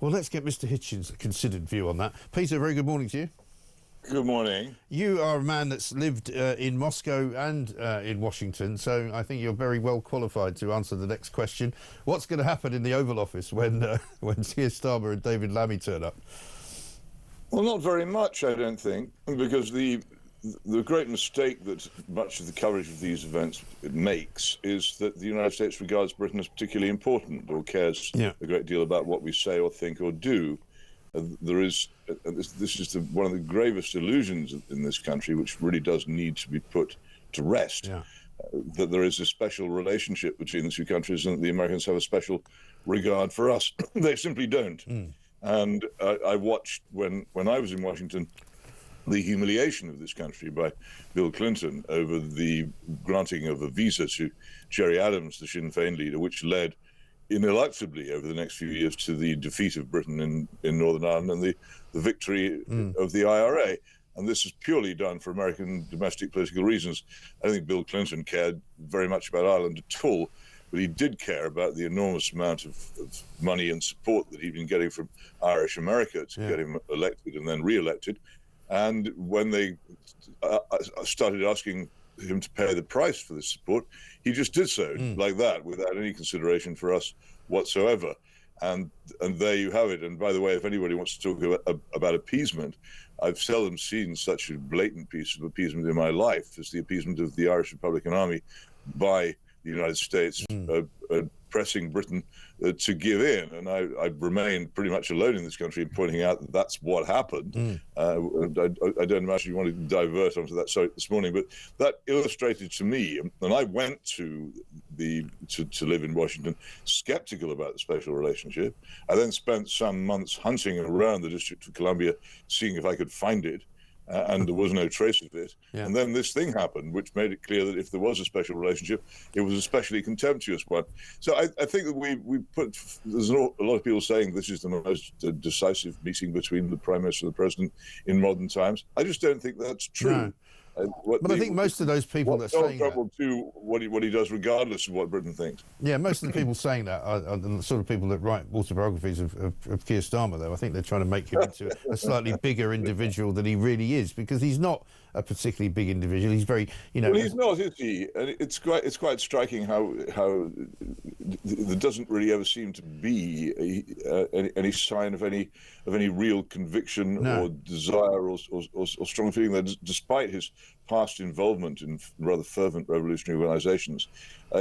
Well, let's get Mr Hitchens' considered view on that. Peter, very good morning to you. Good morning. You are a man that's lived in Moscow and in Washington, so I think you're very well qualified to answer the next question. What's going to happen in the Oval Office when Keir Starmer and David Lammy turn up? Well, not very much, I don't think, because the great mistake that much of the coverage of these events makes is that the United States regards Britain as particularly important or cares a great deal about what we say or think or do. This is one of the gravest illusions in this country, which really does need to be put to rest, that there is a special relationship between the two countries and that the Americans have a special regard for us. They simply don't. And I watched, when I was in Washington, the humiliation of this country by Bill Clinton over the granting of a visa to Gerry Adams, the Sinn Féin leader, which led ineluctably over the next few years to the defeat of Britain in Northern Ireland and the victory of the IRA. And this is purely done for American domestic political reasons. I don't think Bill Clinton cared very much about Ireland at all, but he did care about the enormous amount of money and support that he'd been getting from Irish America to get him elected and then re-elected. And when they started asking him to pay the price for this support, he just did so like that, without any consideration for us whatsoever. And there you have it. And by the way, if anybody wants to talk about appeasement, I've seldom seen such a blatant piece of appeasement in my life as the appeasement of the Irish Republican Army by the United States, pressing Britain to give in. And I remain pretty much alone in this country in pointing out that that's what happened. I don't imagine you want to divert onto that subject this morning, but that illustrated to me, and I went to live in Washington skeptical about the special relationship. I then spent some months hunting around the District of Columbia, seeing if I could find it. And there was no trace of it. And then this thing happened, which made it clear that if there was a special relationship, it was a especially contemptuous one. So I think that there's a lot of people saying this is the most decisive meeting between the Prime Minister and the President in modern times. I just don't think that's true. No. But I think most of those people that are saying that will do what he does regardless of what Britain thinks. Yeah, most of the people saying that are the sort of people that write autobiographies of Keir Starmer, though. I think they're trying to make him into a slightly bigger individual than he really is, because he's not a particularly big individual. He's very, Well, he's not, is he? And it's quite striking how there doesn't really ever seem to be any sign of any real conviction or desire or strong feeling that, despite his past involvement in rather fervent revolutionary organizations,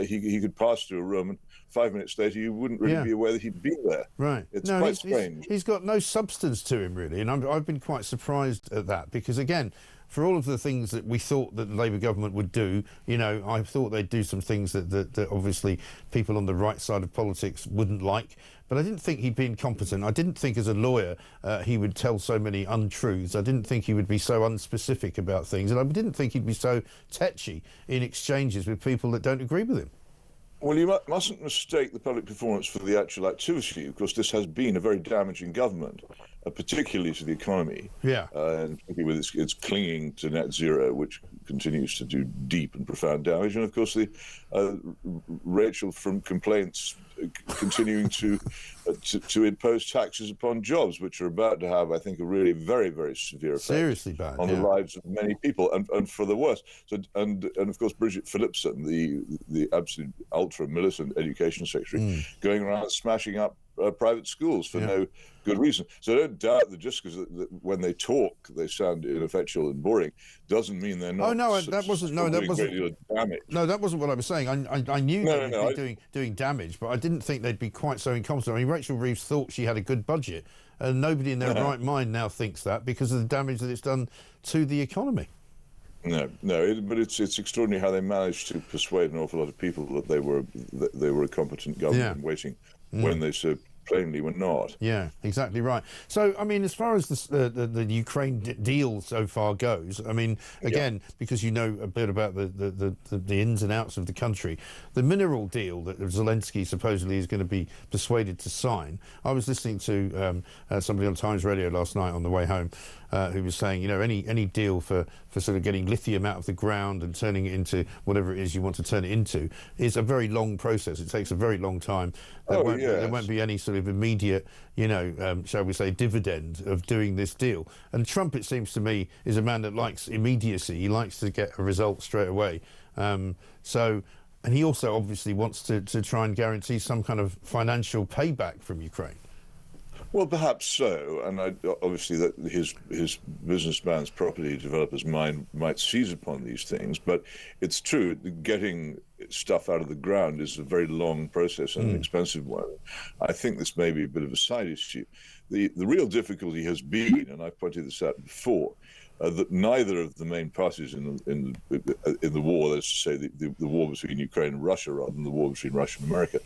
he could pass through a room and 5 minutes later you wouldn't really be aware that he'd been there. Right. It's quite strange. He's got no substance to him, really, and I've been quite surprised at that, because, again, for all of the things that we thought that the Labour government would do, I thought they'd do some things that obviously people on the right side of politics wouldn't like. But I didn't think he'd be incompetent. I didn't think as a lawyer he would tell so many untruths. I didn't think he would be so unspecific about things. And I didn't think he'd be so tetchy in exchanges with people that don't agree with him. Well, you mustn't mistake the public performance for the actual activity. Of course, this has been a very damaging government, particularly to the economy. And particularly with its clinging to net zero, which continues to do deep and profound damage. And of course, Rachel from complaints continuing to impose taxes upon jobs, which are about to have, I think, a really very, very severe effect seriously bad on the lives of many people, and for the worse. So, and of course, Bridget Phillipson, the absolute ultra militant education secretary, going around smashing up private schools for no good reason. So I don't doubt that just because when they talk they sound ineffectual and boring doesn't mean they're not. Oh no, that wasn't. No, that wasn't. No, that wasn't what I was saying. I knew they'd be doing damage, but I didn't think they'd be quite so incompetent. I mean, Rachel Reeves thought she had a good budget, and nobody in their right mind now thinks that, because of the damage that it's done to the economy. No, but it's extraordinary how they managed to persuade an awful lot of people that they were a competent government waiting when they so plainly were not. Yeah, exactly right. So, I mean, as far as the Ukraine deal so far goes, I mean, again, because you know a bit about the ins and outs of the country, the mineral deal that Zelensky supposedly is going to be persuaded to sign. I was listening to somebody on Times Radio last night on the way home who was saying, any deal for sort of getting lithium out of the ground and turning it into whatever it is you want to turn it into is a very long process. It takes a very long time. There won't be any sort sort of immediate, you know, shall we say, dividend of doing this deal. And Trump, it seems to me, is a man that likes immediacy. He likes to get a result straight away. And he also obviously wants to try and guarantee some kind of financial payback from Ukraine. Well, perhaps so, and obviously that his businessman's property developer's mind might seize upon these things. But it's true, getting stuff out of the ground is a very long process and an expensive one. I think this may be a bit of a side issue. The real difficulty has been, and I've pointed this out before, that neither of the main parties in the war, that is to say the war between Ukraine and Russia rather than the war between Russia and America,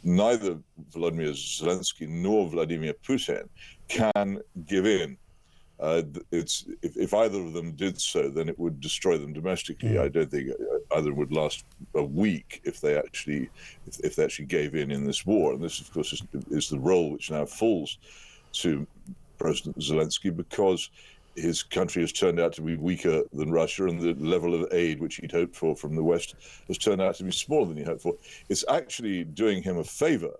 neither Vladimir Zelensky nor Vladimir Putin can give in. If either of them did so, then it would destroy them domestically. I don't think either would last a week if they actually gave in this war. And this, of course, is the role which now falls to President Zelensky, because his country has turned out to be weaker than Russia, and the level of aid which he'd hoped for from the West has turned out to be smaller than he hoped for. It's actually doing him a favor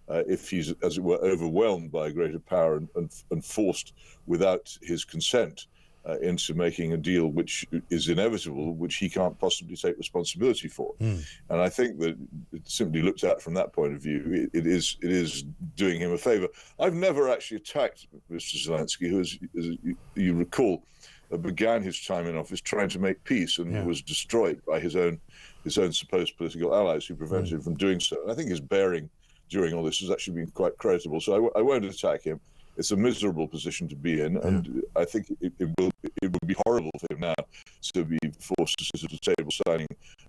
if he's, as it were, overwhelmed by a greater power and forced without his consent into making a deal which is inevitable, which he can't possibly take responsibility for. And I think that it simply looked at from that point of view, it is doing him a favor. I've never actually attacked Mr. Zelensky, who, as you recall, began his time in office trying to make peace and was destroyed by his own supposed political allies who prevented him from doing so. And I think his bearing during all this has actually been quite creditable. So I won't attack him. It's a miserable position to be in, and I think it would be horrible for him now to be forced to sit at a table signing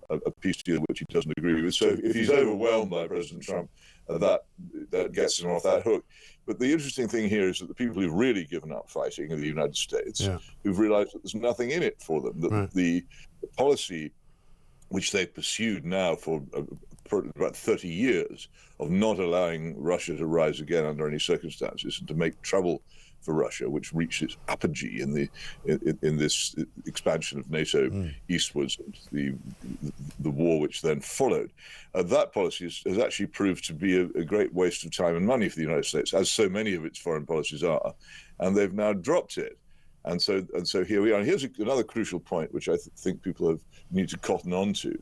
a peace deal which he doesn't agree with. So if he's overwhelmed by President Trump, that gets him off that hook. But the interesting thing here is that the people who've really given up fighting are the United States, who've realized that there's nothing in it for them, that the policy which they've pursued now for about 30 years of not allowing Russia to rise again under any circumstances and to make trouble for Russia, which reached its apogee in this expansion of NATO eastwards, and the war which then followed. That policy has actually proved to be a great waste of time and money for the United States, as so many of its foreign policies are, and they've now dropped it. And so here we are. And here's another crucial point, which I think people need to cotton on to.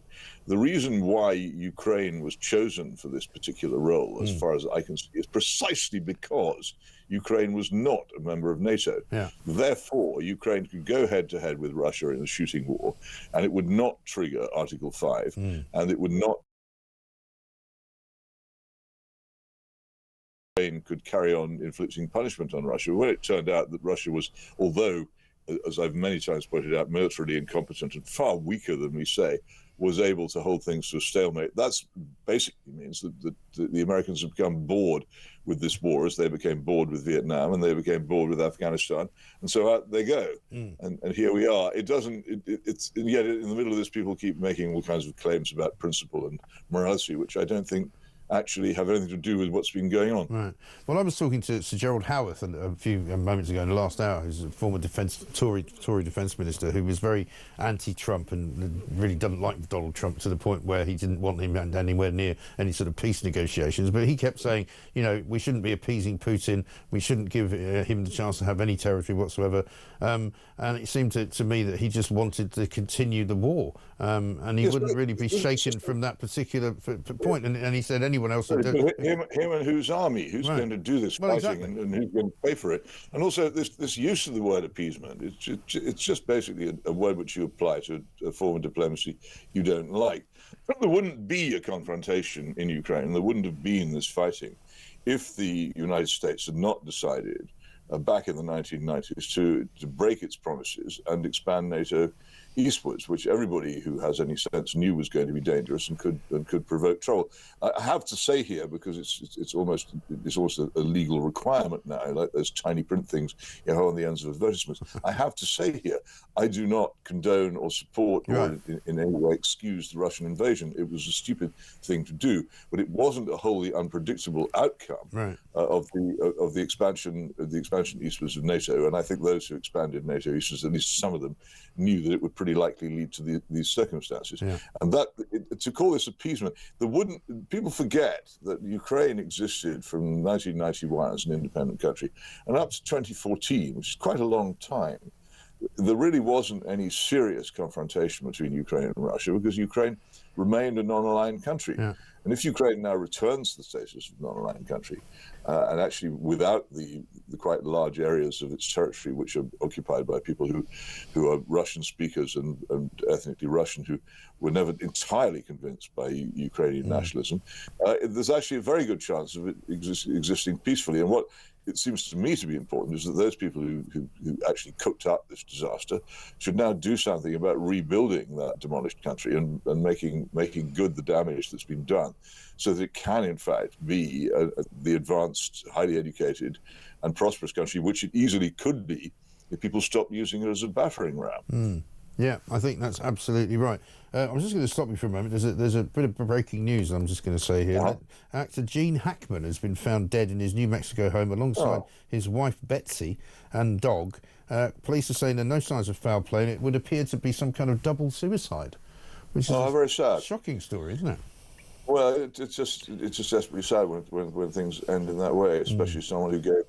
The reason why Ukraine was chosen for this particular role, as far as I can see, is precisely because Ukraine was not a member of NATO. Therefore, Ukraine could go head-to-head with Russia in a shooting war, and it would not trigger Article 5, and it would not could carry on inflicting punishment on Russia. When it turned out that Russia was, although, as I've many times pointed out, militarily incompetent and far weaker than we say, was able to hold things to a stalemate. That basically means that the Americans have become bored with this war, as they became bored with Vietnam and they became bored with Afghanistan, and so out they go. And here we are. It's and yet in the middle of this, people keep making all kinds of claims about principle and morality, which I don't think actually have anything to do with what's been going on. Right. Well, I was talking to Sir Gerald Howarth a few moments ago in the last hour, who's a former Tory defence minister, who was very anti-Trump and really doesn't like Donald Trump to the point where he didn't want him anywhere near any sort of peace negotiations. But he kept saying, you know, we shouldn't be appeasing Putin, we shouldn't give him the chance to have any territory whatsoever. And it seemed to me that he just wanted to continue the war, and he wouldn't really be shaken from that particular point. And he said anyone else would do him and whose army, who's going to do this fighting, and who's going to pay for it. And also this use of the word appeasement, it's just basically a word which you apply to a form of diplomacy you don't like. But there wouldn't be a confrontation in Ukraine, there wouldn't have been this fighting if the United States had not decided back in the 1990s to break its promises and expand NATO eastwards, which everybody who has any sense knew was going to be dangerous and could provoke trouble. I have to say here, because it's almost a legal requirement now, like those tiny print things you have on the ends of advertisements. I have to say here, I do not condone or support or in any way excuse the Russian invasion. It was a stupid thing to do, but it wasn't a wholly unpredictable outcome of the expansion eastwards of NATO. And I think those who expanded NATO eastwards, at least some of them, knew that it would pretty likely lead to these circumstances. Yeah. And to call this appeasement, people forget that Ukraine existed from 1991 as an independent country and up to 2014, which is quite a long time. There really wasn't any serious confrontation between Ukraine and Russia because Ukraine remained a non-aligned country. Yeah. And if Ukraine now returns to the status of non-aligned country, and actually without the quite large areas of its territory which are occupied by people who are Russian speakers and ethnically Russian, who were never entirely convinced by Ukrainian nationalism, there's actually a very good chance of it existing peacefully. And what it seems to me to be important is that those people who actually cooked up this disaster should now do something about rebuilding that demolished country and making good the damage that's been done, so that it can in fact be the advanced, highly educated and prosperous country which it easily could be if people stop using it as a battering ram. Yeah, I think that's absolutely right. I'm just going to stop you for a moment. There's a bit of breaking news I'm just going to say here. Actor Gene Hackman has been found dead in his New Mexico home alongside his wife Betsy and dog. Police are saying there are no signs of foul play, and it would appear to be some kind of double suicide, which is a very sad, shocking story, isn't it? Well, it's just desperately sad when things end in that way, especially someone who gave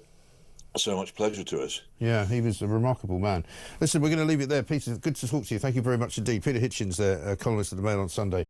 so much pleasure to us. Yeah, he was a remarkable man. Listen, we're going to leave it there. Peter, good to talk to you. Thank you very much indeed. Peter Hitchens, columnist of the Mail on Sunday.